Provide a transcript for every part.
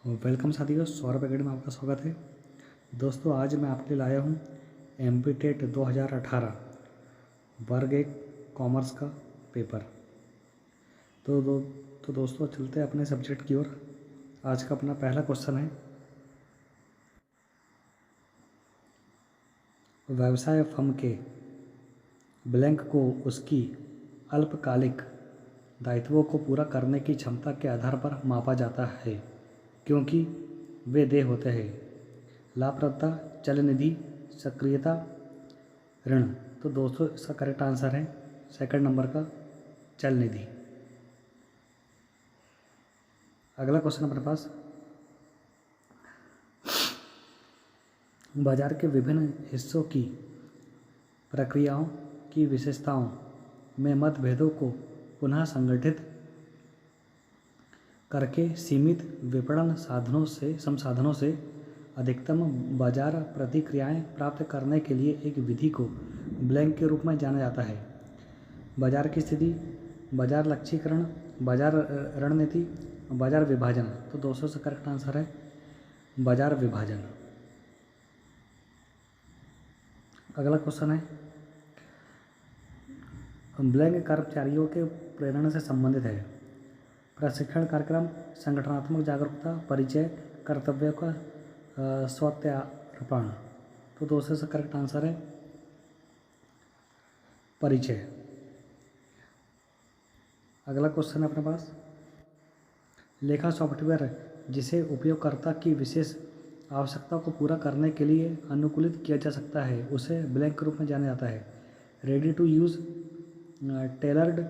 Welcome साथियों, Saurabh academy में आपका स्वागत है। दोस्तों, आज मैं आपके लिए लाया हूँ एमपीटेट 2018 वर्ग 1 कॉमर्स का पेपर। तो दोस्तों, चलते हैं अपने सब्जेक्ट की ओर। आज का अपना पहला क्वेश्चन है, व्यवसाय फर्म के ब्लैंक को उसकी अल्पकालिक दायित्वों को पूरा करने की क्षमता के आधार पर मापा जाता है, क्योंकि वे देय होते हैं। लाभप्रदता, चलनिधि, सक्रियता, ऋण। तो दोस्तों, इसका करेक्ट आंसर है सेकंड नंबर का चलनिधि। अगला क्वेश्चन अपने पास, बाजार के विभिन्न हिस्सों की प्रक्रियाओं की विशेषताओं में मतभेदों को पुनः संगठित करके सीमित विपणन संसाधनों से अधिकतम बाजार प्रतिक्रियाएं प्राप्त करने के लिए एक विधि को ब्लैंक के रूप में जाना जाता है। बाजार की स्थिति, बाजार लक्ष्यीकरण, बाजार रणनीति, बाजार विभाजन। तो दोस्तों, से करेक्ट आंसर है बाजार विभाजन। अगला क्वेश्चन है, ब्लैंक कर्मचारियों के प्रेरणा से संबंधित है। प्रशिक्षण कार्यक्रम, संगठनात्मक जागरूकता, परिचय, कर्तव्य का स्वत्यार्पण। तो दोस्तों, से करेक्ट आंसर है परिचय। अगला क्वेश्चन है अपने पास, लेखा सॉफ्टवेयर जिसे उपयोगकर्ता की विशेष आवश्यकता को पूरा करने के लिए अनुकूलित किया जा सकता है, उसे ब्लैंक के रूप में जाना जाता है। Ready to use, tailored,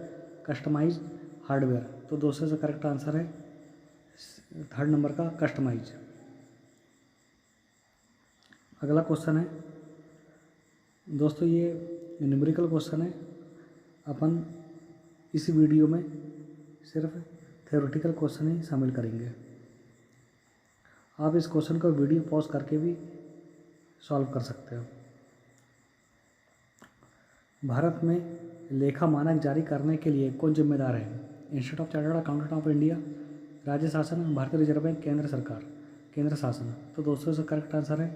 customise, hardware. तो दोस्तों, से करेक्ट आंसर है थर्ड नंबर का कस्टमाइज। अगला क्वेश्चन है दोस्तों, ये न्यूमेरिकल क्वेश्चन है। अपन इस वीडियो में सिर्फ थ्योरेटिकल क्वेश्चन ही शामिल करेंगे। आप इस क्वेश्चन को वीडियो पॉज करके भी सॉल्व कर सकते हो। भारत में लेखा मानक जारी करने के लिए कौन जिम्मेदार है? Institute of chartered accountant of India, राज्य शासन, भारतीय रिजर्व बैंक, केंद्र सरकार, केंद्र शासन। तो दोस्तों, से करेक्ट आंसर है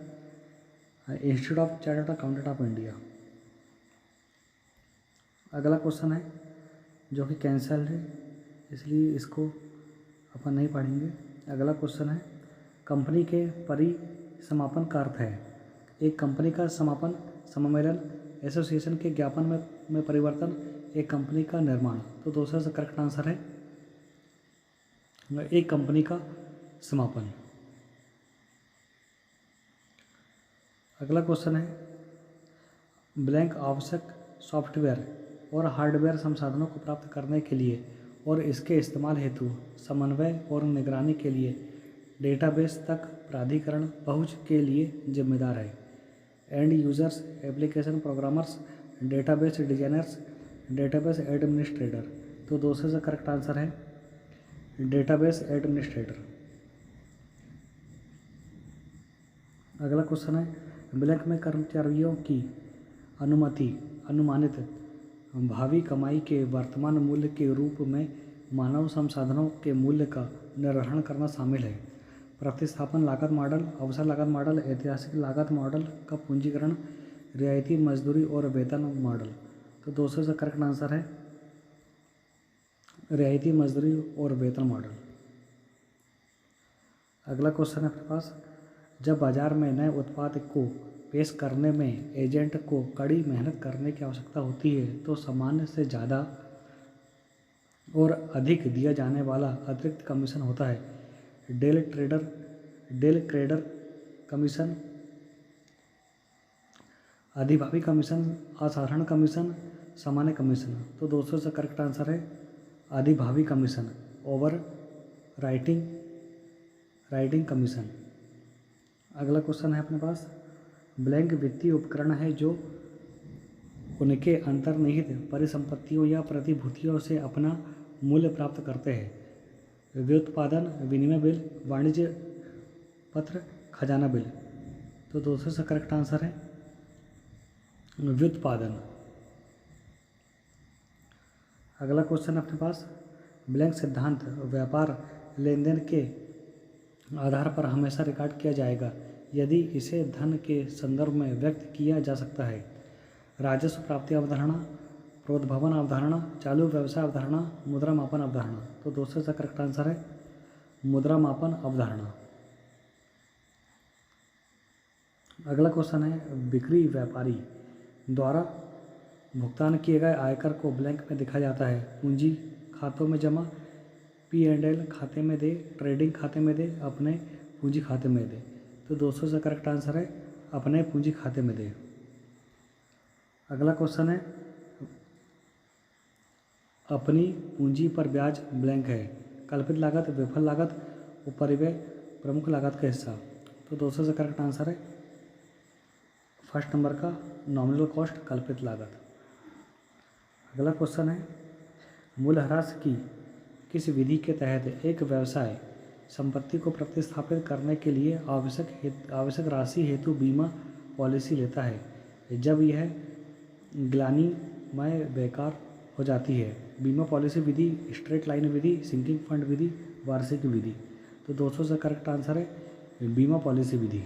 institute of chartered accountant of India. अगला क्वेश्चन है जो कि कैंसल है, इसलिए इसको अपन नहीं पढ़ेंगे। अगला क्वेश्चन है, कंपनी के परिसमापन का अर्थ है। एक कंपनी का समापन, सम्मेलन, एसोसिएशन के ज्ञापन में परिवर्तन, एक कंपनी का निर्माण। तो दोस्तों, से करेक्ट आंसर है एक कंपनी का समापन। अगला क्वेश्चन है, ब्लैंक आवश्यक सॉफ्टवेयर और हार्डवेयर संसाधनों को प्राप्त करने के लिए और इसके इस्तेमाल हेतु समन्वय और निगरानी के लिए डेटाबेस तक प्राधिकरण पहुंच के लिए जिम्मेदार है। And users, application programmers, database designers, database administrator. तो दोस्तों, से करेक्ट आंसर है डेटाबेस एडमिनिस्ट्रेटर। अगला क्वेश्चन है, ब्लैंक में कर्मचारियों की अनुमानित भावी कमाई के वर्तमान मूल्य के रूप में मानव संसाधनों के मूल्य का निर्धारण करना शामिल है। प्रतिस्थापन लागत मॉडल, अवसर लागत मॉडल, ऐतिहासिक लागत मॉडल का पूंजीकरण, रियायती मजदूरी और वेतन मॉडल। तो दोस्तों, से करेक्ट आंसर है रियायती मजदूरी और वेतन मॉडल। अगला क्वेश्चन है अपने पास, जब बाजार में नए उत्पाद को पेश करने में एजेंट को कड़ी मेहनत करने की आवश्यकता होती है, तो सामान्य से ज़्यादा और अधिक दिया जाने वाला अतिरिक्त कमीशन होता है। डेल क्रेडर कमीशन, अधिभावी कमीशन, असाधारण कमीशन, सामान्य कमीशन। तो दोस्तों, से करेक्ट आंसर है अधिभावी कमीशन, ओवर राइटिंग कमीशन। अगला क्वेश्चन है अपने पास, ब्लैंक वित्तीय उपकरण है जो उनके अंतर्निहित परिसंपत्तियों या प्रतिभूतियों से अपना मूल्य प्राप्त करते हैं। व्युत्पादन, विनिमय बिल, वाणिज्य पत्र, खजाना बिल। तो दोस्तों, से करेक्ट आंसर है व्युत्पादन। अगला क्वेश्चन अपने पास, ब्लैंक सिद्धांत व्यापार लेनदेन के आधार पर हमेशा रिकॉर्ड किया जाएगा यदि इसे धन के संदर्भ में व्यक्त किया जा सकता है। राजस्व प्राप्ति अवधारणा, प्रोद्भवन अवधारणा, चालू व्यवसाय अवधारणा, मुद्रा मापन अवधारणा। तो दोस्तों इसका करेक्ट आंसर है मुद्रा मापन अवधारणा। अगला क्वेश्चन है बिक्री व्यापारी द्वारा भुगतान किए गए आयकर को ब्लैंक में दिखा जाता है। पूंजी खातों में जमा, P&L खाते में दे, ट्रेडिंग खाते में दे, अपने पूंजी खाते में दे। तो दोस्तों इसका करेक्ट आंसर है अपने पूंजी खाते में दे। अगला क्वेश्चन है अपनी पूंजी पर ब्याज ब्लैंक है। कल्पित लागत, विफल लागत, उपरिव्यय, प्रमुख लागत का हिस्सा। तो दोस्तों इसका करेक्ट आंसर है फर्स्ट नंबर का नॉमिनल कॉस्ट, कल्पित लागत। अगला क्वेश्चन है मूल्यह्रास की किस विधि के तहत एक व्यवसाय संपत्ति को प्रतिस्थापित करने के लिए आवश्यक राशि हेतु बीमा पॉलिसी लेता है जब यह ग्लानिमय बेकार हो जाती है। बीमा पॉलिसी विधि, स्ट्रेट लाइन विधि, सिंकिंग फंड विधि, वार्षिक विधि। तो दोस्तों से करेक्ट आंसर है बीमा पॉलिसी विधि।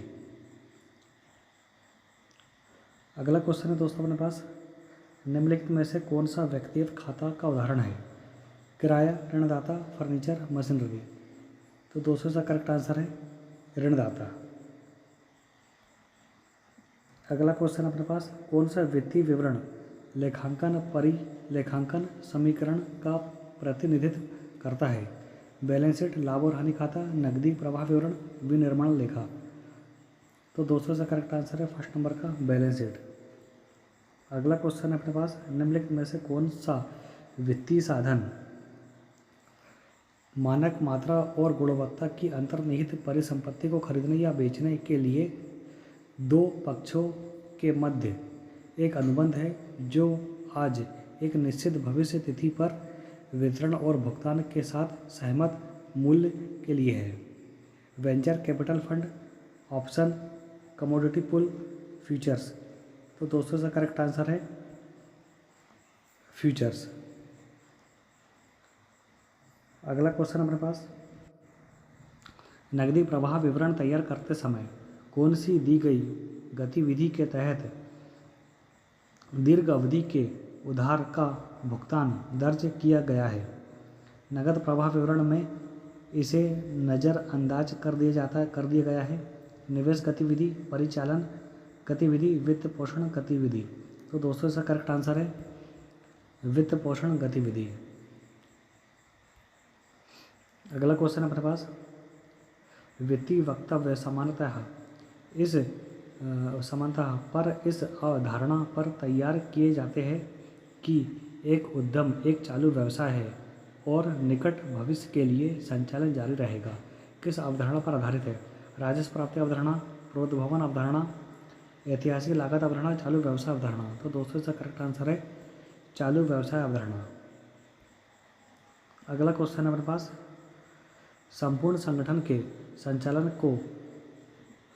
अगला क्वेश्चन है दोस्तों अपने पास निम्नलिखित में से कौन सा व्यक्तिगत खाता का उदाहरण है? किराया, ऋणदाता, फर्नीचर, मशीनरी। तो दोस्तों इसका करेक्ट आंसर है ऋणदाता। अगला क्वेश्चन अपने पास कौन सा वित्तीय विवरण लेखांकन परिलेखांकन समीकरण का प्रतिनिधित्व करता है? बैलेंस शीट, लाभ और हानि खाता, नकदी प्रवाह विवरण, विनिर्माण लेखा। तो दोस्तों इसका करेक्ट आंसर है फर्स्ट नंबर का बैलेंस शीट। अगला क्वेश्चन है अपने पास निम्नलिखित में से कौन सा वित्तीय साधन मानक मात्रा और गुणवत्ता की अंतर्निहित परिसंपत्ति को खरीदने या बेचने के लिए दो पक्षों के मध्य एक अनुबंध है जो आज एक निश्चित भविष्य तिथि पर वितरण और भुगतान के साथ सहमत मूल्य के लिए है? Venture capital fund, option, commodity pool, futures. तो दोस्तों इसका करेक्ट आंसर है फ्यूचर्स। अगला क्वेश्चन अपने पास नकदी प्रवाह विवरण तैयार करते समय कौन सी दी गई गतिविधि के तहत दीर्घ अवधि के उधार का भुगतान दर्ज किया गया है? नकद प्रवाह विवरण में इसे नज़रअंदाज कर दिया गया है। निवेश गतिविधि, परिचालन गतिविधि, वित्त पोषण गतिविधि। तो दोस्तों इसका करेक्ट आंसर है वित्त पोषण गतिविधि। अगला क्वेश्चन अपने पास वित्तीय वक्तव्य सामान्यतः इस अवधारणा पर तैयार किए जाते हैं कि एक उद्यम एक चालू व्यवसाय है और निकट भविष्य के लिए संचालन जारी रहेगा। किस अवधारणा पर आधारित है? राजस्व प्राप्ति अवधारणा, प्रोद्भवन अवधारणा, ऐतिहासिक लागत अवधारणा, चालू व्यवसाय अवधारणा। तो दोस्तों इसका करेक्ट आंसर है चालू व्यवसाय अवधारणा। अगला क्वेश्चन है अपने पास संपूर्ण संगठन के संचालन को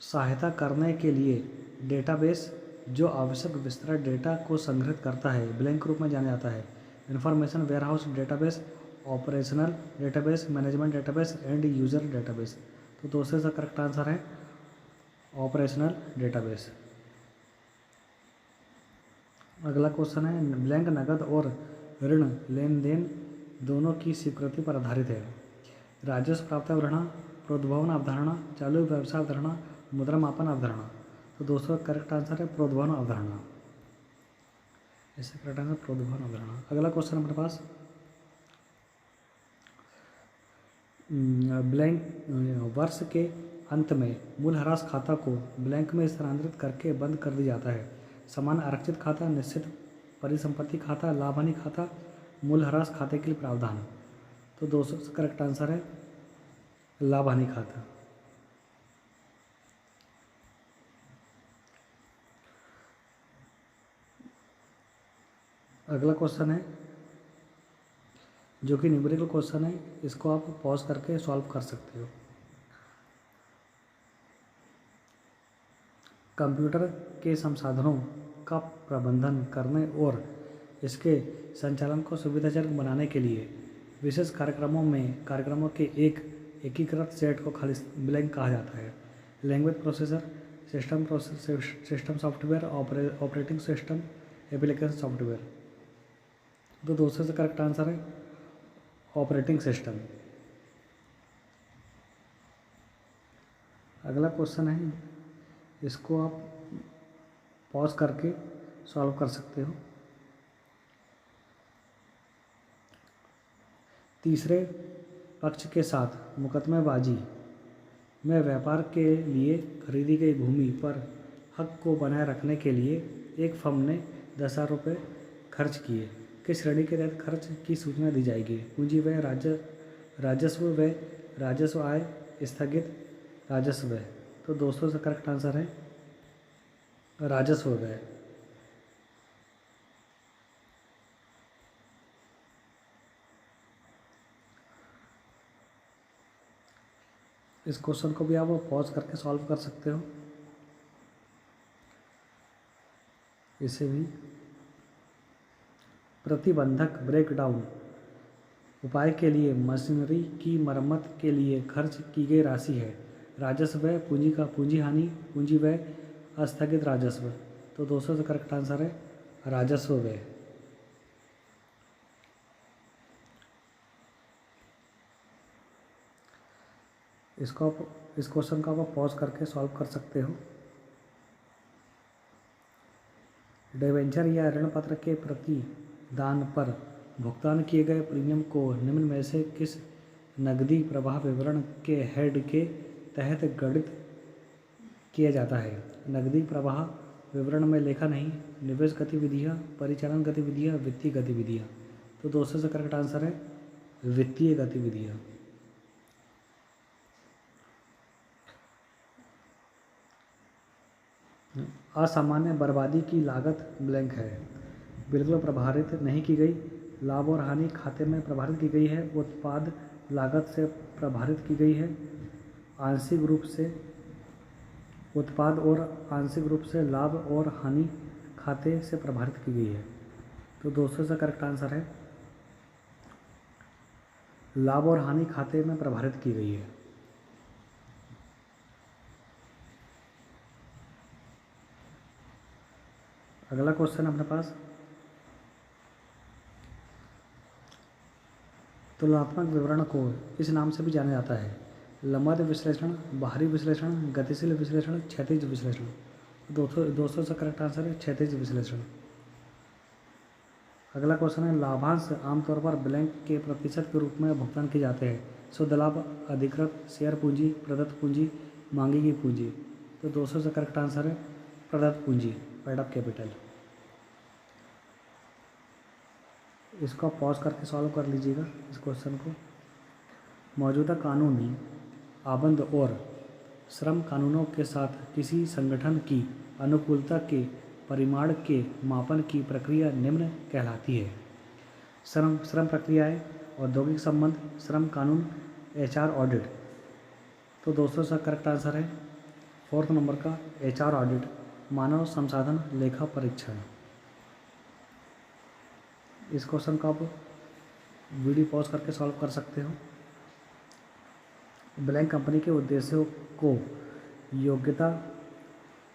सहायता करने के लिए डेटाबेस जो आवश्यक विस्तृत डेटा को संग्रहित करता है ब्लैंक रूप में जाना जाता है? Information warehouse database, operational database, management database and user database. तो दोस्तों इसका करेक्ट आंसर है ऑपरेशनल डेटाबेस। अगला क्वेश्चन है ब्लैंक नकद और ऋण लेन देन दोनों की स्वीकृति पर आधारित है? राजस्व प्राप्ति अवधारणा, प्रोद्भवन अवधारणा, चालू व्यवसाय अवधारणा, मुद्रा मापन अवधारणा। तो दोस्तों करेक्ट आंसर है प्रोद्भवन अवधारणा। इससे करेक्ट आंसर प्रोद्भवन अवधारणा। अगला क्वेश्चन हमारे पास ब्लैंक वर्ष के अंत में मूल्यह्रास खाता को ब्लैंक में स्थानांतरित करके बंद कर दिया जाता है? सामान्य आरक्षित खाता, निश्चित परिसंपत्ति खाता, लाभ हानि खाता, मूल्यह्रास खाते के लिए प्रावधान। तो दोस्तों करेक्ट आंसर है लाभ हानि खाता। अगला क्वेश्चन है जो कि न्यूमेरिकल क्वेश्चन है, इसको आप पॉज करके सॉल्व कर सकते हो। कंप्यूटर के संसाधनों का प्रबंधन करने और इसके संचालन को सुविधाजनक बनाने के लिए विशेष कार्यक्रमों के एक एकीकृत सेट को खाली ब्लैंक कहा जाता है। Language processor, system software, operating system, application software. तो दूसरे से करेक्ट आंसर है ऑपरेटिंग सिस्टम। अगला क्वेश्चन है, इसको आप पॉज करके सॉल्व कर सकते हो। तीसरे पक्ष के साथ मुकदमेबाजी में व्यापार के लिए खरीदी गई भूमि पर हक को बनाए रखने के लिए एक फर्म ने 10,000 रुपये खर्च किए। किस श्रेणी के तहत खर्च की सूचना दी जाएगी? पूंजी व्यय, राजस्व व्यय, राजस्व आय, स्थगित राजस्व व्यय। तो दोस्तों से करेक्ट आंसर है राजस्व व्यय। इस क्वेश्चन को भी आप पॉज करके सॉल्व कर सकते हो। इसे भी प्रतिबंधक ब्रेकडाउन उपाय के लिए मशीनरी की मरम्मत के लिए खर्च की गई राशि है। राजस्व व्यय, पूंजी हानि, पूंजी व्यय, स्थगित राजस्व। तो दोस्तों से करेक्ट आंसर है राजस्व व्यय। इस क्वेश्चन को आप पॉज करके सॉल्व कर सकते हो। डिबेंचर या ऋण पत्र के प्रतिदान पर भुगतान किए गए प्रीमियम को निम्न में से किस नकदी प्रवाह विवरण के हेड के तहत गणित किया जाता है? नकदी प्रवाह विवरण में लेखा नहीं, निवेश गतिविधियाँ, परिचालन गतिविधियाँ, वित्तीय गतिविधियाँ। तो दोस्तों से करेक्ट आंसर है वित्तीय गतिविधियाँ। असामान्य बर्बादी की लागत ब्लैंक है। बिल्कुल प्रभावित नहीं की गई, लाभ और हानि खाते में प्रभावित की गई है, उत्पाद लागत से प्रभावित की गई है, आंशिक रूप से उत्पाद और आंशिक रूप से लाभ और हानि खाते से प्रभावित की गई है। तो दोस्तों से करेक्ट आंसर है लाभ और हानि खाते में प्रभावित की गई है। अगला क्वेश्चन अपने पास, तुलनात्मक विवरण को इस नाम से भी जाना जाता है: लंबवत विश्लेषण, बाहरी विश्लेषण, गतिशील विश्लेषण, क्षैतिज विश्लेषण। दोस्तों से करेक्ट आंसर है क्षैतिज विश्लेषण। अगला क्वेश्चन है, लाभांश आमतौर पर ब्लैंक के प्रतिशत के रूप में भुगतान किए जाते हैं: शुद्ध लाभ, अधिकृत शेयर पूंजी, प्रदत्त पूंजी, मांगी गई पूंजी। तो दोस्तों से करेक्ट आंसर है प्रदत्त पूंजी, पेड अप कैपिटल। इसको आप पॉज करके सॉल्व कर लीजिएगा इस क्वेश्चन को। मौजूदा कानूनी आबंध और श्रम कानूनों के साथ किसी संगठन की अनुकूलता के परिमाण के मापन की प्रक्रिया निम्न कहलाती है: श्रम प्रक्रियाएं, औद्योगिक संबंध, श्रम कानून, HR ऑडिट। तो दोस्तों से करेक्ट आंसर है 4th नंबर का HR ऑडिट, मानव संसाधन लेखा परीक्षण। इस क्वेश्चन का आप वीडियो पॉज करके सॉल्व कर सकते हो। ब्लैंक कंपनी के उद्देश्यों को योग्यता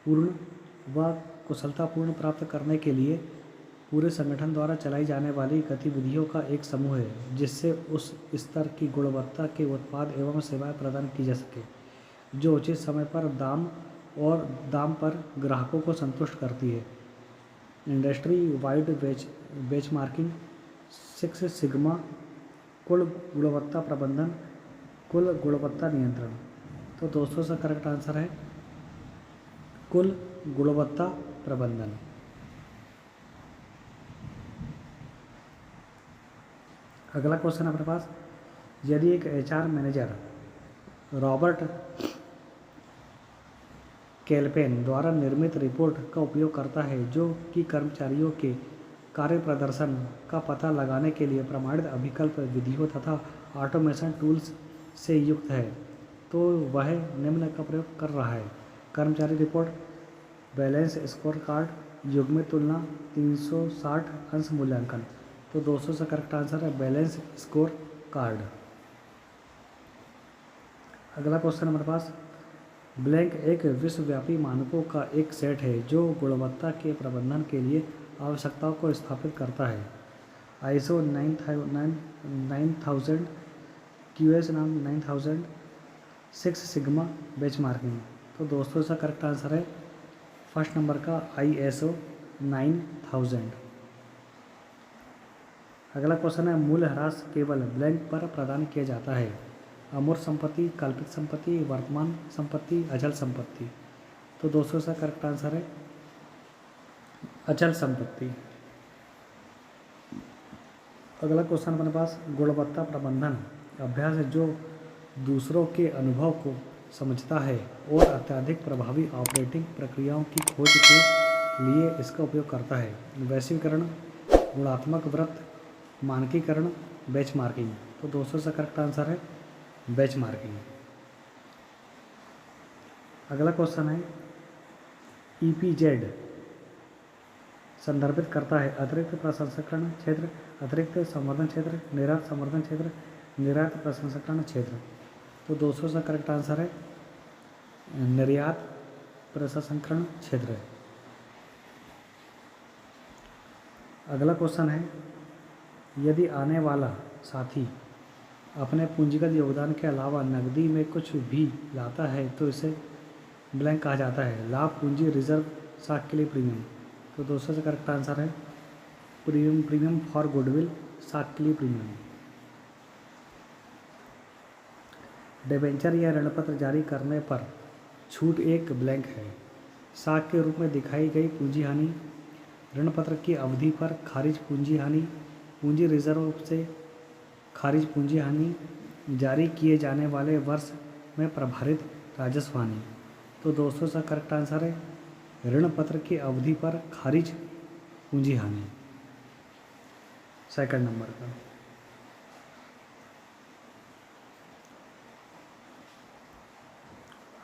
पूर्ण व कुशलतापूर्ण प्राप्त करने के लिए पूरे संगठन द्वारा चलाई जाने वाली गतिविधियों का एक समूह है, जिससे उस स्तर की गुणवत्ता के उत्पाद एवं सेवाएं प्रदान की जा सके जो उचित समय पर दाम पर ग्राहकों को संतुष्ट करती है। इंडस्ट्री वाइड बेंचमार्किंग, 6 सिग्मा, कुल गुणवत्ता प्रबंधन, कुल गुणवत्ता नियंत्रण। तो दोस्तों से करेक्ट आंसर है कुल गुणवत्ता प्रबंधन। अगला क्वेश्चन अपने पास, यदि एक HR मैनेजर रॉबर्ट कैल्पेन द्वारा निर्मित रिपोर्ट का उपयोग करता है जो कि कर्मचारियों के कार्य प्रदर्शन का पता लगाने के लिए प्रमाणित अभिकल्प विधियों तथा ऑटोमेशन टूल्स से युक्त है, तो वह निम्न का प्रयोग कर रहा है: कर्मचारी रिपोर्ट, बैलेंस स्कोर कार्ड, युग्मित तुलना, 360 अंश मूल्यांकन। तो दोस्तों से करेक्ट आंसर है बैलेंस स्कोर कार्ड। अगला क्वेश्चन हमारे पास, ब्लैंक एक विश्वव्यापी मानकों का एक सेट है जो गुणवत्ता के प्रबंधन के लिए आवश्यकताओं को स्थापित करता है। ISO 9000, QS 9000, 6 sigma benchmarking. तो दोस्तों इसका करेक्ट आंसर है फर्स्ट नंबर का ISO 9000। अगला क्वेश्चन है, मूल्यह्रास केवल ब्लैंक पर प्रदान किया जाता है। अमूर्त संपत्ति, काल्पनिक संपत्ति, वर्तमान संपत्ति, अचल संपत्ति। तो दोस्तों इसका करेक्ट आंसर है अचल संपत्ति। अगला क्वेश्चन अपने पास, गुणवत्ता प्रबंधन अभ्यास है जो दूसरों के अनुभव को समझता है और अत्यधिक प्रभावी ऑपरेटिंग प्रक्रियाओं की खोज के लिए इसका उपयोग करता है। वैश्वीकरण, गुणात्मक वृत्त, मानकीकरण, बेंचमार्किंग। तो दोस्तों इसका करेक्ट आंसर है बेंचमार्किंग। अगला क्वेश्चन है, EPZ संदर्भित करता है अतिरिक्त प्रसंस्करण क्षेत्र, अतिरिक्त संवर्धन क्षेत्र, निर्यात संवर्धन क्षेत्र, निर्यात प्रसंस्करण क्षेत्र। तो दोस्तों इसका करेक्ट आंसर है निर्यात प्रसंस्करण क्षेत्र। अगला क्वेश्चन है, यदि आने वाला साथी अपने पूंजीगत योगदान के अलावा नकदी में कुछ भी लाता है तो इसे ब्लैंक कहा जाता है। लाभ, पूंजी, रिजर्व, साख के लिए प्रीमियम। तो दोस्तों से करेक्ट आंसर है प्रीमियम फॉर गुडविल, साख के लिए प्रीमियम। डिबेंचर या ऋणपत्र जारी करने पर छूट एक ब्लैंक है। साख के रूप में दिखाई गई पूंजी हानि, ऋणपत्र की अवधि पर खारिज पूंजी हानि, पूंजी रिजर्व से खारिज पूंजी हानि, जारी किए जाने वाले वर्ष में प्रभारित राजस्व हानि। तो दोस्तों इसका करेक्ट आंसर है ऋणपत्र की अवधि पर खारिज पूंजी हानि, सेकंड नंबर का।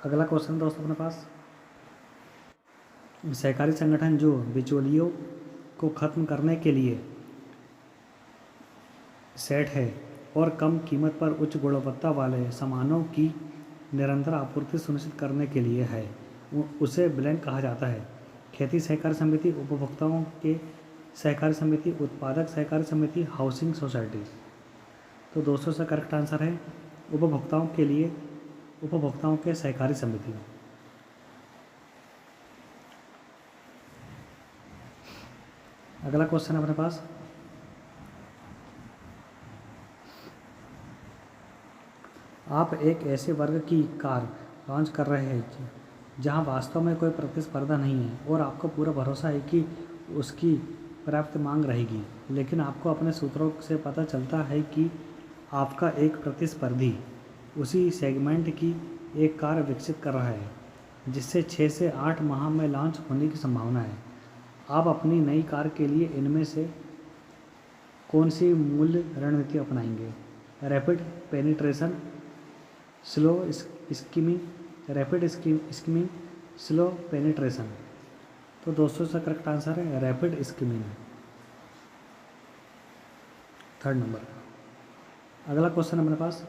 अगला क्वेश्चन दोस्तों अपने पास, सहकारी संगठन जो बिचौलियों को खत्म करने के लिए सेट है और कम कीमत पर उच्च गुणवत्ता वाले सामानों की निरंतर आपूर्ति सुनिश्चित करने के लिए है, उसे ब्लैंक कहा जाता है। खेती सहकारी समिति, उपभोक्ताओं के सहकारी समिति, उत्पादक सहकारी समिति, हाउसिंग सोसाइटी। तो दोस्तों इसका करेक्ट आंसर है उपभोक्ताओं के लिए उपभोक्ताओं के सहकारी समिति। अगला क्वेश्चन है अपने पास, आप एक ऐसे वर्ग की कार लॉन्च कर रहे हैं जहां वास्तव में कोई प्रतिस्पर्धा नहीं है और आपको पूरा भरोसा है कि उसकी पर्याप्त मांग रहेगी, लेकिन आपको अपने सूत्रों से पता चलता है कि आपका एक प्रतिस्पर्धी उसी सेगमेंट की एक कार विकसित कर रहा है जिससे 6 से 8 माह में लॉन्च होने की संभावना है। आप अपनी नई कार के लिए इनमें से कौन सी मूल्य रणनीति अपनाएंगे? Rapid penetration, slow skimming, rapid skimming, slow penetration. तो दोस्तों इसका करेक्ट आंसर है रैपिड स्कीमिंग, थर्ड नंबर का। अगला क्वेश्चन हमारे पास,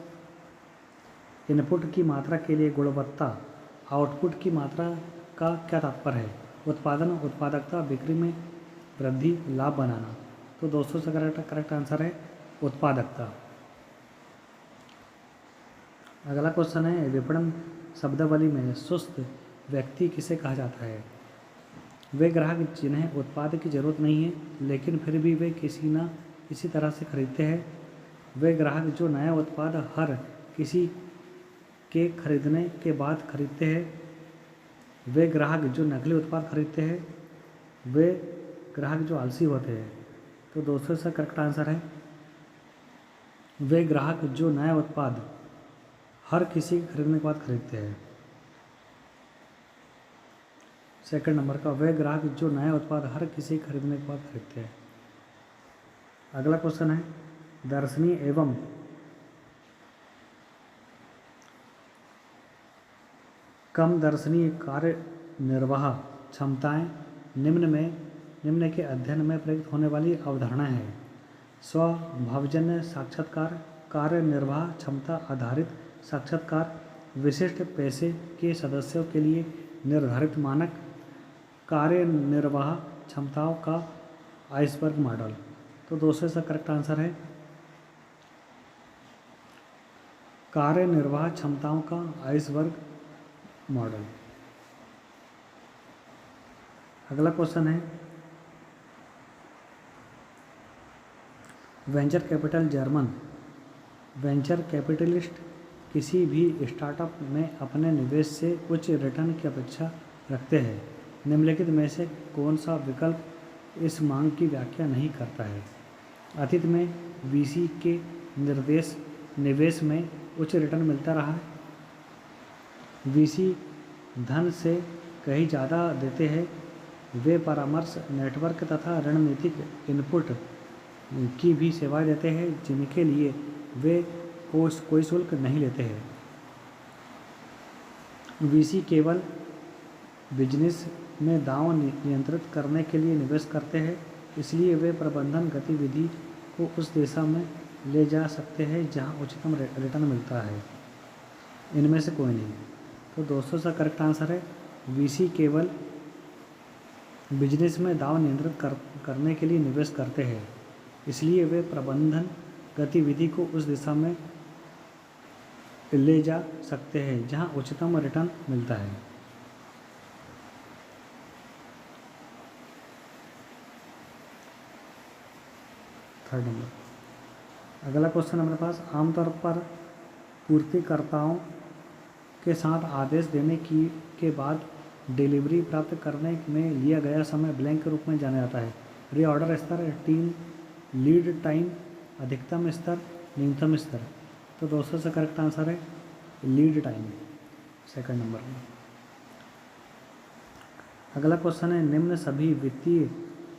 इनपुट की मात्रा के लिए गुणवत्ता, आउटपुट की मात्रा का क्या तात्पर्य है? उत्पादन, उत्पादकता, बिक्री में वृद्धि, लाभ बनाना। तो दोस्तों से करेक्ट आंसर है उत्पादकता। अगला क्वेश्चन है, विपणन शब्दावली में सुस्त व्यक्ति किसे कहा जाता है? वे ग्राहक जिन्हें उत्पाद की ज़रूरत नहीं है लेकिन फिर भी वे किसी न किसी तरह से खरीदते हैं। वे ग्राहक जो नया उत्पाद हर किसी के खरीदने के बाद खरीदते हैं। वे ग्राहक जो नकली उत्पाद खरीदते हैं। वे ग्राहक जो आलसी होते हैं। तो दोस्तों इसका करेक्ट आंसर है वे ग्राहक जो नया उत्पाद हर किसी के खरीदने के बाद खरीदते हैं, सेकंड नंबर का। वे ग्राहक जो नया उत्पाद हर किसी के खरीदने के बाद खरीदते हैं। अगला क्वेश्चन है, दर्शनीय एवं कम दर्शनीय कार्य निर्वाह क्षमताएं निम्न के अध्ययन में प्रयुक्त होने वाली अवधारणा है। स्वभावजन्य साक्षात्कार, कार्य निर्वाह क्षमता आधारित साक्षात्कार, विशिष्ट पेशे के सदस्यों के लिए निर्धारित मानक कार्यनिर्वाह क्षमताओं का आइसबर्ग मॉडल। तो दोस्तों इसका करेक्ट आंसर है कार्यनिर्वाह क्षमताओं का आइसबर्ग मॉडल। अगला क्वेश्चन है venture capital German venture capitalist किसी भी स्टार्टअप में अपने निवेश से उच्च रिटर्न की अपेक्षा रखते हैं। निम्नलिखित में से कौन सा विकल्प इस मांग की व्याख्या नहीं करता है? अतीत में वीसी के निवेश में उच्च रिटर्न मिलता रहा है। वीसी धन से कहीं ज़्यादा देते हैं। वे परामर्श नेटवर्क तथा रणनीतिक इनपुट की भी सेवाएं देते हैं जिनके लिए वे कोई शुल्क नहीं लेते हैं। वीसी केवल बिजनेस में दांव नियंत्रित करने के लिए निवेश करते हैं, इसलिए वे प्रबंधन गतिविधि को उस दिशा में ले जा सकते हैं जहां उच्चतम रिटर्न मिलता है। इनमें से कोई नहीं। तो दोस्तों इसका करेक्ट आंसर है वीसी केवल बिजनेस में दांव नियंत्रित करने के लिए निवेश करते हैं, इसलिए वे प्रबंधन गतिविधि को उस दिशा में ले जा सकते हैं जहां उच्चतम रिटर्न मिलता है। Third number. अगला क्वेश्चन हमारे पास आमतौर पर पूर्तिकर्ताओं के साथ आदेश देने के बाद डिलीवरी प्राप्त करने में लिया गया समय ब्लैंक के रूप में जाना जाता है। रीऑर्डर स्तर, टीम लीड टाइम, अधिकतम स्तर, न्यूनतम स्तर। तो दोस्तों से करेक्ट आंसर है लीड टाइम, सेकंड नंबर में। अगला क्वेश्चन है निम्न सभी वित्तीय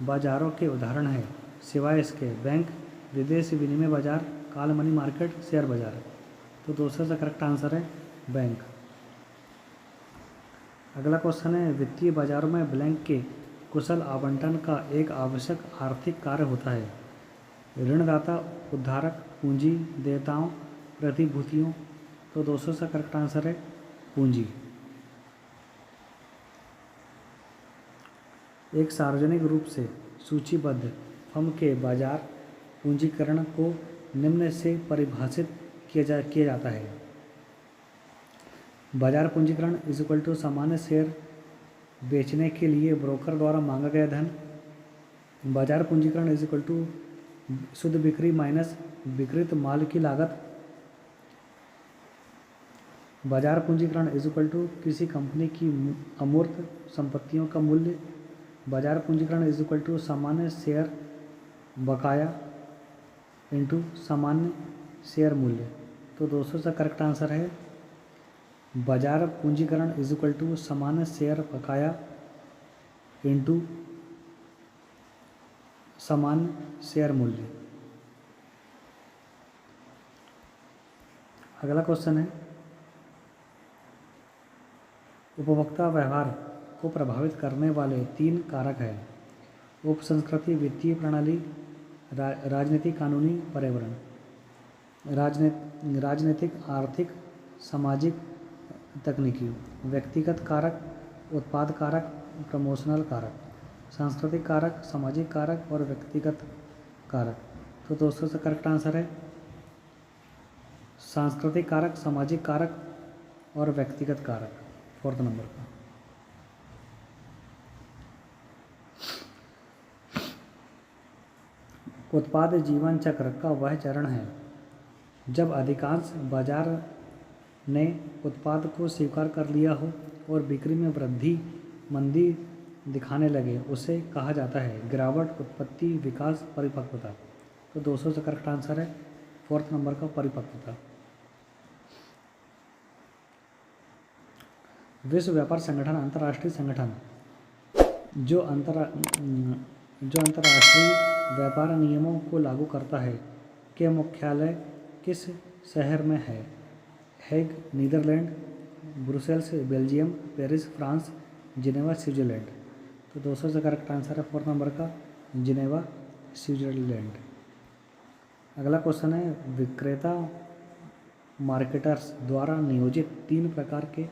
बाजारों के उदाहरण हैं सिवाय इसके बैंक, विदेशी विनिमय बाजार, काल मनी मार्केट, शेयर बाजार। तो दोस्तों से करेक्ट आंसर है बैंक। अगला क्वेश्चन है वित्तीय बाजारों में ब्लैंक के कुशल आवंटन का एक आवश्यक आर्थिक कार्य होता है। ऋणदाता, उद्धारक, पूंजी देताओं, प्रतिभूतियों। तो दोस्तों से करेक्ट आंसर है पूंजी। एक सार्वजनिक रूप से सूचीबद्ध फर्म के बाजार पूंजीकरण को निम्न से परिभाषित किया जाता है। बाजार पूंजीकरण इज इक्वल टू सामान्य शेयर बेचने के लिए ब्रोकर द्वारा मांगा गया धन। बाजार पूंजीकरण इज इक्वल टू शुद्ध बिक्री माइनस विक्रय माल की लागत। बाजार पूंजीकरण इज इक्वल टू किसी कंपनी की अमूर्त संपत्तियों का मूल्य। बाजार पूंजीकरण इज इक्वल टू सामान्य शेयर बकाया इंटू सामान्य शेयर मूल्य। तो दोस्तों का करेक्ट आंसर है बाजार पूंजीकरण इज इक्वल टू सामान्य शेयर बकाया इंटू सामान्य शेयर मूल्य। अगला क्वेश्चन है उपभोक्ता व्यवहार को प्रभावित करने वाले 3 कारक हैं। उप संस्कृति, वित्तीय प्रणाली, राजनीति, कानूनी, पर्यावरण। राजनीतिक, आर्थिक, सामाजिक, तकनीकी। व्यक्तिगत कारक, उत्पाद कारक, प्रमोशनल कारक। सांस्कृतिक कारक, सामाजिक कारक और व्यक्तिगत कारक। तो दोस्तों से करेक्ट आंसर है सांस्कृतिक कारक, सामाजिक कारक और व्यक्तिगत कारक, 4th नंबर का। उत्पाद जीवन चक्र का वह चरण है जब अधिकांश बाजार ने उत्पाद को स्वीकार कर लिया हो और बिक्री में मंदी दिखाने लगे, उसे कहा जाता है गिरावट, उत्पत्ति, विकास, परिपक्वता। तो 200 से करेक्ट आंसर है 4th नंबर का परिपक्वता। विश्व व्यापार संगठन अंतर्राष्ट्रीय संगठन जो अंतर्राष्ट्रीय व्यापार नियमों को लागू करता है के मुख्यालय किस शहर में है? Hague, Netherlands, Brussels, Belgium, Paris, France, Geneva, Switzerland. तो 200 से करेक्ट आंसर है 4th नंबर का जिनेवा, स्विट्जरलैंड। अगला क्वेश्चन है विक्रेता मार्केटर्स द्वारा नियोजित 3 प्रकार के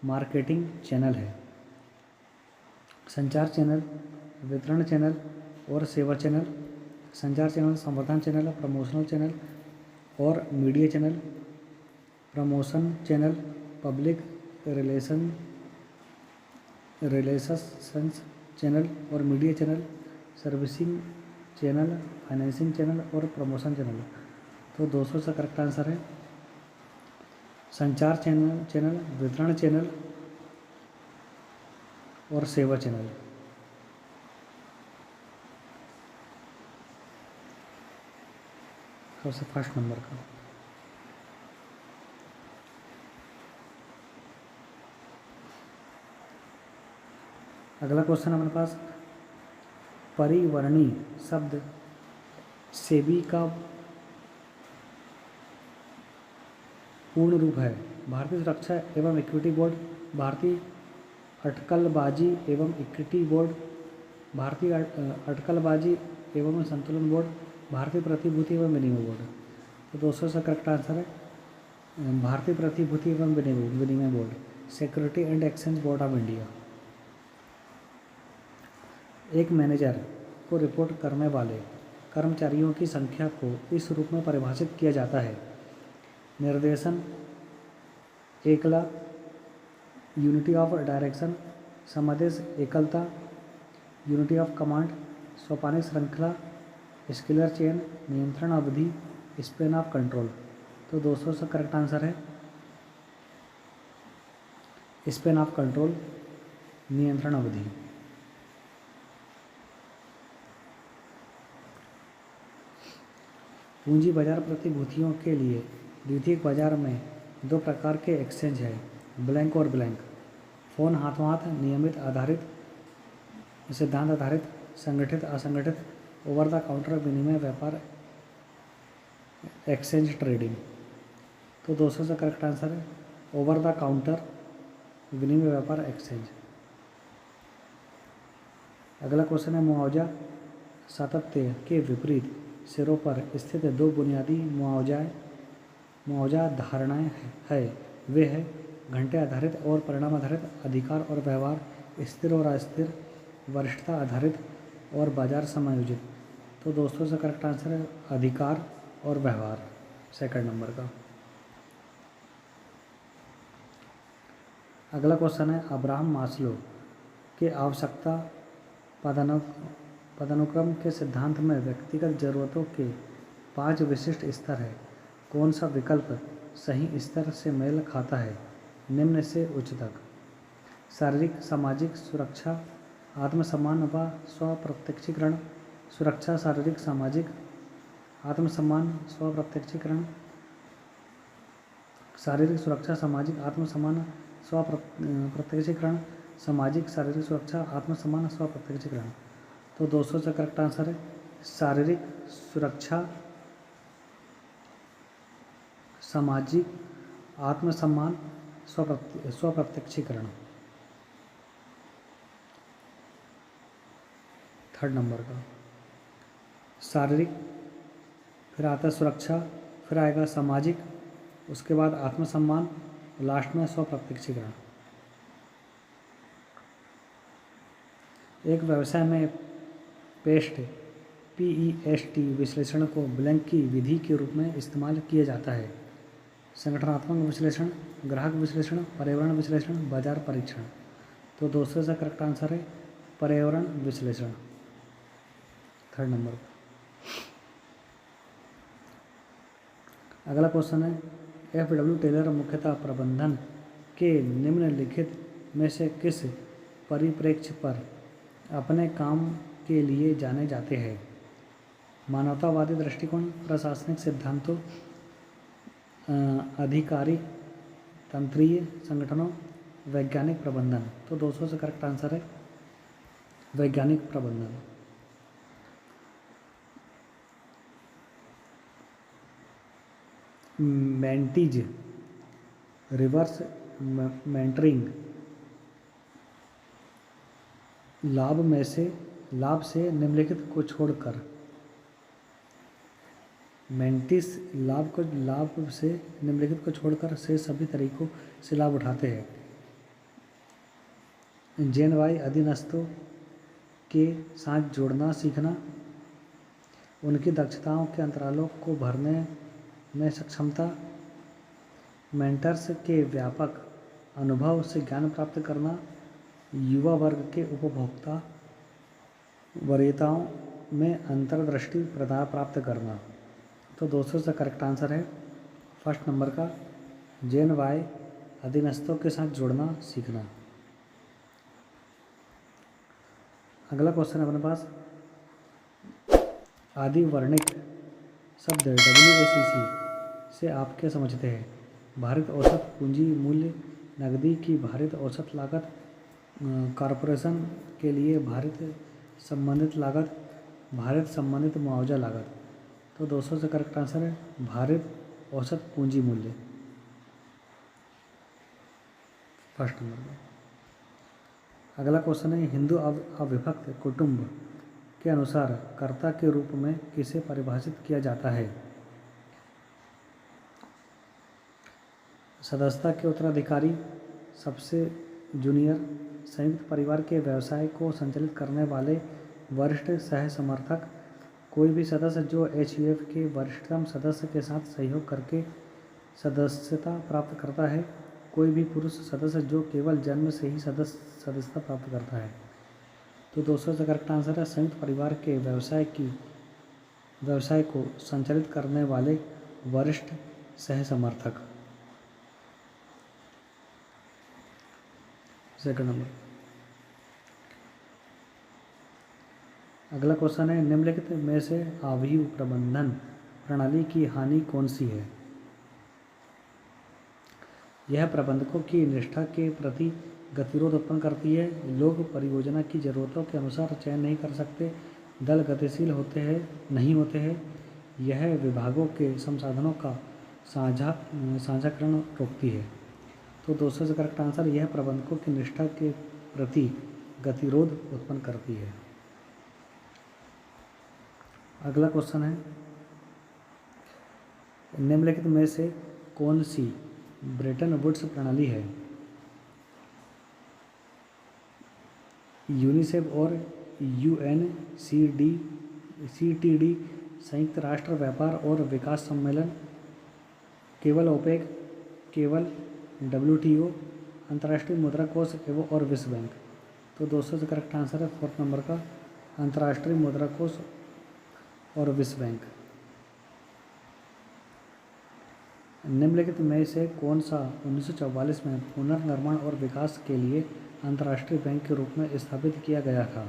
मार्केटिंग चैनल हैं: संचार चैनल, वितरण चैनल और सेवा चैनल। संचार चैनल संवर्धन चैनल, प्रमोशनल चैनल और media channel. Promotion channel public relations channel और media channel. Servicing channel, financing channel और प्रमोशन चैनल। तो 200 से करेक्ट आंसर है संचार चैनल, वितरण चैनल और सेवा चैनल। सबसे फर्स्ट नंबर का अगला क्वेश्चन हमारे पास, परिवर्णी शब्द सेबी का पूर्ण रूप है। भारतीय सुरक्षा एवं इक्विटी बोर्ड, भारतीय अटकलबाजी एवं इक्विटी बोर्ड, भारतीय अटकलबाजी एवं संतुलन बोर्ड, भारतीय प्रतिभूति एवं विनिमय बोर्ड। तो 200 से करेक्ट आंसर है भारतीय प्रतिभूति एवं विनिमय board, security and exchange board of India. एक मैनेजर को रिपोर्ट करने वाले कर्मचारियों की संख्या को इस रूप में परिभाषित किया जाता है: निर्देशन, एकला, यूनिटी ऑफ डायरेक्शन, समादेश एकलता, यूनिटी ऑफ कमांड, सोपानिक श्रृंखला, स्केलर चेन, नियंत्रण अवधि, स्पेन ऑफ कंट्रोल। तो 200 से करेक्ट आंसर है स्पेन ऑफ कंट्रोल, नियंत्रण अवधि। पूंजी बाजार प्रतिभूतियों के लिए द्वितीयक बाजार में 2 प्रकार के एक्सचेंज हैं: ब्लैंक और ब्लैंक। फोन हाथों हाथ, नियमित आधारित, सिद्धांत आधारित, संगठित असंगठित, ओवर द काउंटर विनिमय व्यापार एक्सचेंज ट्रेडिंग। तो 200 से करेक्ट आंसर है ओवर द काउंटर विनिमय व्यापार एक्सचेंज। अगला क्वेश्चन है, मुआवजा सातत्य के विपरीत सिरों पर स्थित 2 बुनियादी मुआवजा धारणाएं है। वे है घंटे आधारित और परिणाम आधारित, अधिकार और व्यवहार, स्थिर और अस्थिर, वरिष्ठता आधारित और बाजार समायोजित। तो 200 से करेक्ट आंसर है अधिकार और व्यवहार, सेकंड नंबर का। अगला क्वेश्चन है, अब्राहम मास्लो के आवश्यकता पदानुक्रम के सिद्धांत में व्यक्तिगत जरूरतों के 5 विशिष्ट स्तर हैं। कौन सा विकल्प सही स्तर से मेल खाता है? निम्न से उच्च तक: शारीरिक, सामाजिक, सुरक्षा, आत्मसम्मान व स्वप्रत्यक्षीकरण, सुरक्षा, शारीरिक, सामाजिक, आत्मसम्मान, स्वप्रत्यक्षीकरण, शारीरिक सुरक्षा, सामाजिक आत्मसम्मान, स्वप्रत्यक्षीकरण, सामाजिक शारीरिक सुरक्षा, आत्मसम्मान, स्वप्रत्यक्षीकरण। तो 200 से करेक्ट आंसर है शारीरिक सुरक्षा, सामाजिक आत्मसम्मान, स्वप्रत्यक्षीकरण, थर्ड नंबर का। शारीरिक, फिर आता है सुरक्षा, फिर आएगा सामाजिक, उसके बाद आत्मसम्मान, लास्ट में स्वप्रत्यक्षीकरण। एक व्यवसाय में PEST विश्लेषण को ब्लैंक की विधि के रूप में इस्तेमाल किया जाता है: संगठनात्मक विश्लेषण, ग्राहक विश्लेषण, पर्यावरण विश्लेषण, बाजार परीक्षण। तो 200 से करेक्ट आंसर है पर्यावरण विश्लेषण, थर्ड नंबर। अगला क्वेश्चन है, FW टेलर मुख्यतः प्रबंधन के निम्नलिखित में से किस परिप्रेक्ष्य पर अपने काम के लिए जाने जाते हैं? मानवतावादी दृष्टिकोण, प्रशासनिक सिद्धांतों, आधिकारिक तंत्रीय संगठनों, वैज्ञानिक प्रबंधन। तो 200 से करेक्ट आंसर है वैज्ञानिक प्रबंधन। मेंटीज, रिवर्स मेंटरिंग, लाभ से निम्नलिखित को छोड़कर मेंटिस लाभ से निम्नलिखित को छोड़कर से सभी तरीकों से लाभ उठाते हैं। जेन वाई अधीनस्थों के साथ जोड़ना सीखना, उनकी दक्षताओं के अंतरालों को भरने में सक्षमता, मेंटर्स के व्यापक अनुभव से ज्ञान प्राप्त करना, युवा वर्ग के उपभोक्ता वरीयताओं में अंतर्दृष्टि प्राप्त करना। तो दोस्तों इसका करेक्ट आंसर है फर्स्ट नंबर का जेन वाई अधीनस्थों के साथ जुड़ना सीखना। अगला क्वेश्चन है अपने पास, आदि वर्णित शब्द WACC से आप क्या समझते हैं? भारित औसत पूंजी मूल्य, नकदी की भारित औसत लागत, कॉरपोरेशन के लिए भारित संबंधित लागत, भारित संबंधित मुआवजा लागत। तो दोस्तों से करेक्ट आंसर है भारित औसत पूंजी मूल्य, फर्स्ट नंबर में। अगला क्वेश्चन है, हिंदू अविभक्त कुटुंब के अनुसार कर्ता के रूप में किसे परिभाषित किया जाता है? सदस्यता के उत्तराधिकारी, सबसे जूनियर, संयुक्त परिवार के व्यवसाय को संचालित करने वाले वरिष्ठ सह समर्थक, कोई भी सदस्य जो HUF के वरिष्ठतम सदस्य के साथ सहयोग करके सदस्यता प्राप्त करता है, कोई भी पुरुष सदस्य जो केवल जन्म से ही सदस्यता प्राप्त करता है। तो दोस्तों इसका करेक्ट आंसर है संयुक्त परिवार के व्यवसाय को संचालित करने वाले वरिष्ठ सह समर्थक, सेकंड नंबर। अगला क्वेश्चन है, निम्नलिखित में से आयु प्रबंधन प्रणाली की हानि कौन सी है? यह प्रबंधकों की निष्ठा के प्रति गतिरोध उत्पन्न करती है, लोग परियोजना की ज़रूरतों के अनुसार चयन नहीं कर सकते, दल गतिशील नहीं होते हैं, यह विभागों के संसाधनों का साझाकरण रोकती है। तो दोस्तों से करेक्ट आंसर यह प्रबंधकों की निष्ठा के प्रति गतिरोध उत्पन्न करती है। अगला क्वेश्चन है, निम्नलिखित में से कौन सी ब्रेटन वुड्स प्रणाली है? यूनिसेफ और UNCTD, संयुक्त राष्ट्र व्यापार और विकास सम्मेलन, केवल OPEC, केवल WTO, अंतर्राष्ट्रीय मुद्रा कोष और विश्व बैंक। तो दोस्तों से करेक्ट आंसर है फोर्थ नंबर का अंतर्राष्ट्रीय मुद्रा कोष और विश्व बैंक। निम्नलिखित में से कौन सा 1944 में पुनर्निर्माण और विकास के लिए अंतर्राष्ट्रीय बैंक के रूप में स्थापित किया गया था?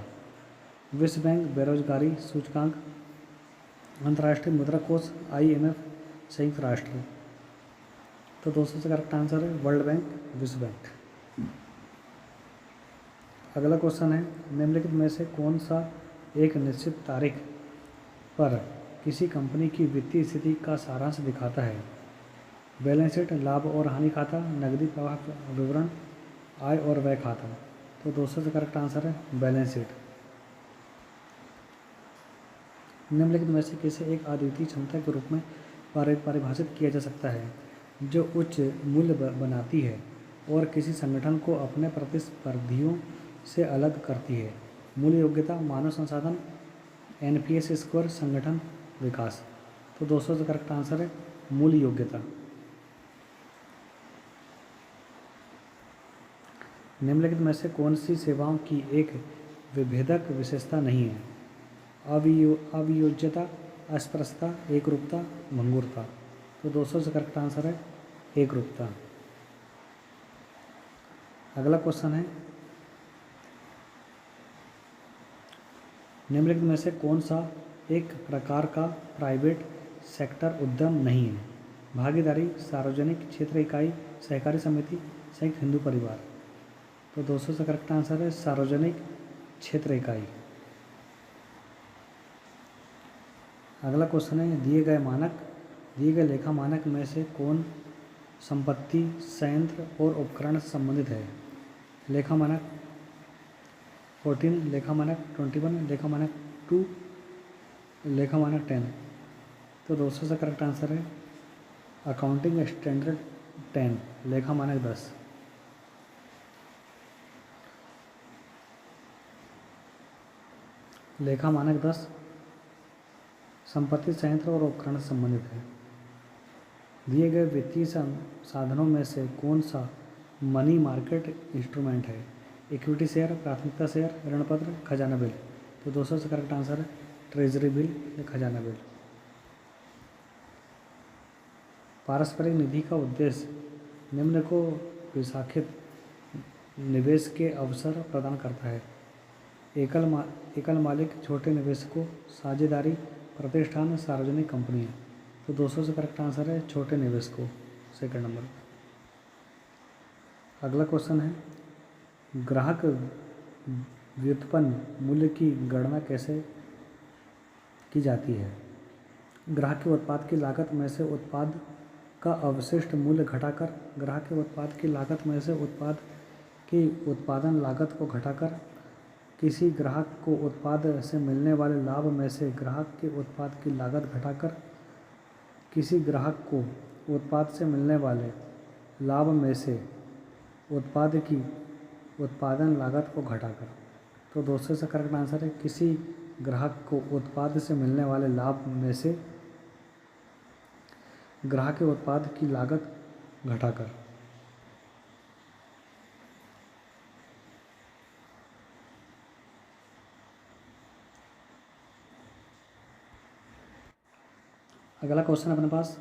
विश्व बैंक, बेरोजगारी सूचकांक, अंतर्राष्ट्रीय मुद्रा कोष, IMF, संयुक्त राष्ट्र। तो दोस्तों से करेक्ट आंसर है वर्ल्ड बैंक, विश्व बैंक। अगला क्वेश्चन है, निम्नलिखित में से कौन सा एक निश्चित तारीख पर किसी कंपनी की वित्तीय स्थिति का सारांश दिखाता है? बैलेंस शीट, लाभ और हानि खाता, नकदी प्रवाह विवरण, आय और व्यय खाता। तो दोस्तों से करेक्ट आंसर है बैलेंस शीट। निम्नलिखित में से किसे एक अद्वितीय क्षमता के रूप में परिभाषित किया जा सकता है जो उच्च मूल्य बनाती है और किसी संगठन को अपने प्रतिस्पर्धियों से अलग करती है? मूल्य योग्यता, मानव संसाधन, NPS स्कोर, संगठन विकास। तो दोस्तों से करेक्ट आंसर है मूल्य योग्यता। निम्नलिखित में से कौन सी सेवाओं की एक विभेदक विशेषता नहीं है? अवियोज्यता, अस्पृश्यता, एकरूपता, भंगुरता। तो दोस्तों से करेक्ट आंसर है एकरूपता। अगला क्वेश्चन है, निम्नलिखित में से कौन सा एक प्रकार का प्राइवेट सेक्टर उद्यम नहीं है? भागीदारी, सार्वजनिक क्षेत्र इकाई, सहकारी समिति, संयुक्त हिंदू परिवार। तो दोस्तों से करेक्ट आंसर है सार्वजनिक क्षेत्र इकाई। अगला क्वेश्चन है, दिए गए लेखा मानक में से कौन संपत्ति, संयंत्र और उपकरण से संबंधित है? लेखा मानक 14, लेखा मानक 21, लेखा मानक 2, लेखा मानक 10। तो दोस्तों, इसका करेक्ट आंसर है अकाउंटिंग स्टैंडर्ड 10, लेखा मानक 10। लेखा मानक 10 संपत्ति, संयंत्र और उपकरण से संबंधित है। दिए गए वित्तीय साधनों में से कौन सा मनी मार्केट इंस्ट्रूमेंट है? इक्विटी शेयर, प्राथमिकता शेयर, ऋण पत्र, खजाना बिल। तो दोस्तों, इसका करेक्ट आंसर है ट्रेजरी बिल या खजाना बिल। पारस्परिक निधि का उद्देश्य निम्न को विशाखित निवेश के अवसर प्रदान करता है। एकल मालिक, छोटे निवेशकों, साझेदारी, प्रतिष्ठान, सार्वजनिक कंपनियां। तो दोस्तों, से करेक्ट आंसर है छोटे निवेशकों, सेकंड नंबर। अगला क्वेश्चन है ग्राहक व्युत्पन्न मूल्य की गणना कैसे की जाती है? ग्राहक के उत्पाद की लागत में से उत्पाद का अवशिष्ट मूल्य घटाकर, ग्राहक के उत्पाद की लागत में से उत्पाद की उत्पादन लागत को घटाकर, किसी ग्राहक को उत्पाद से मिलने वाले लाभ में से ग्राहक के उत्पाद की लागत घटाकर, किसी ग्राहक को उत्पाद से मिलने वाले लाभ में से उत्पाद की उत्पादन लागत को घटाकर। तो दोस्तों, इसका करेक्ट आंसर है किसी ग्राहक को उत्पाद से मिलने वाले लाभ में से ग्राहक के उत्पाद की लागत घटाकर। अगला क्वेश्चन अपने पास,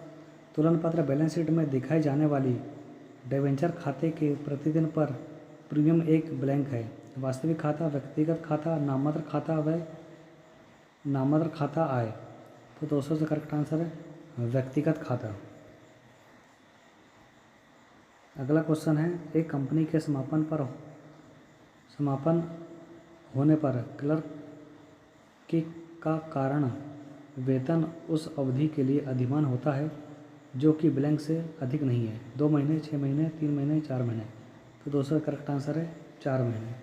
तुलन पत्र बैलेंस शीट में दिखाई जाने वाली डिबेंचर खाते के प्रतिदिन पर प्रीमियम एक ब्लैंक है। वास्तविक खाता, व्यक्तिगत खाता, नाममात्र खाता व नाममात्र खाता आय। तो दोस्तों, से करेक्ट आंसर है व्यक्तिगत खाता। अगला क्वेश्चन है एक कंपनी के समापन होने पर क्लर्क का कारण वेतन उस अवधि के लिए अधिमान होता है जो कि ब्लैंक से अधिक नहीं है। 2 महीने, 6 महीने, 3 महीने, 4 महीने। तो दोस्तों, करेक्ट आंसर है 4 महीने।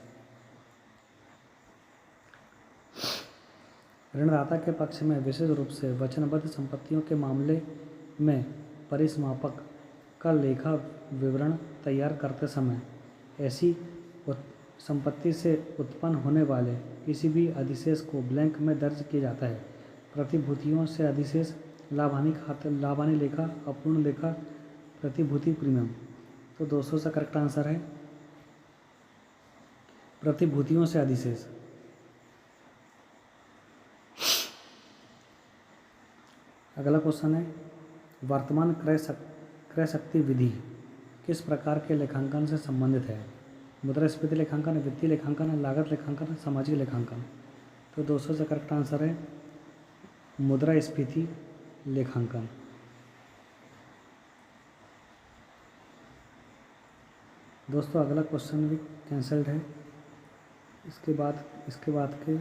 ऋणदाता के पक्ष में विशेष रूप से वचनबद्ध संपत्तियों के मामले में परिसमापक का लेखा विवरण तैयार करते समय ऐसी संपत्ति से उत्पन्न होने वाले किसी भी अधिशेष को ब्लैंक में दर्ज किया जाता है। प्रतिभूतियों से अधिशेष, लाभानी लेखा, अपूर्ण लेखा, प्रतिभूति प्रीमियम। तो दोस्तों, से करेक्ट आंसर है प्रतिभूतियों से अधिशेष। अगला क्वेश्चन है वर्तमान क्रय शक्ति विधि किस प्रकार के लेखांकन से संबंधित है? मुद्रास्फीति लेखांकन, वित्तीय लेखांकन, लागत लेखांकन, सामाजिक लेखांकन। तो दोस्तों, से करेक्ट आंसर है मुद्रास्फीति लेखांकन। दोस्तों, अगला क्वेश्चन भी कैंसल्ड है। इसके बाद के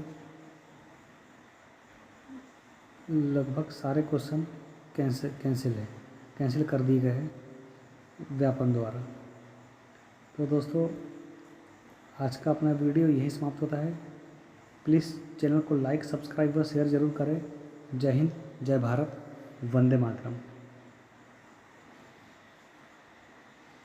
लगभग सारे क्वेश्चन कैंसिल कर दिए गए हैं व्यापन द्वारा। तो दोस्तों, आज का अपना वीडियो यही समाप्त होता है। प्लीज़ चैनल को लाइक, सब्सक्राइब व शेयर ज़रूर करें। जय हिंद, जय भारत, वंदे मातरम।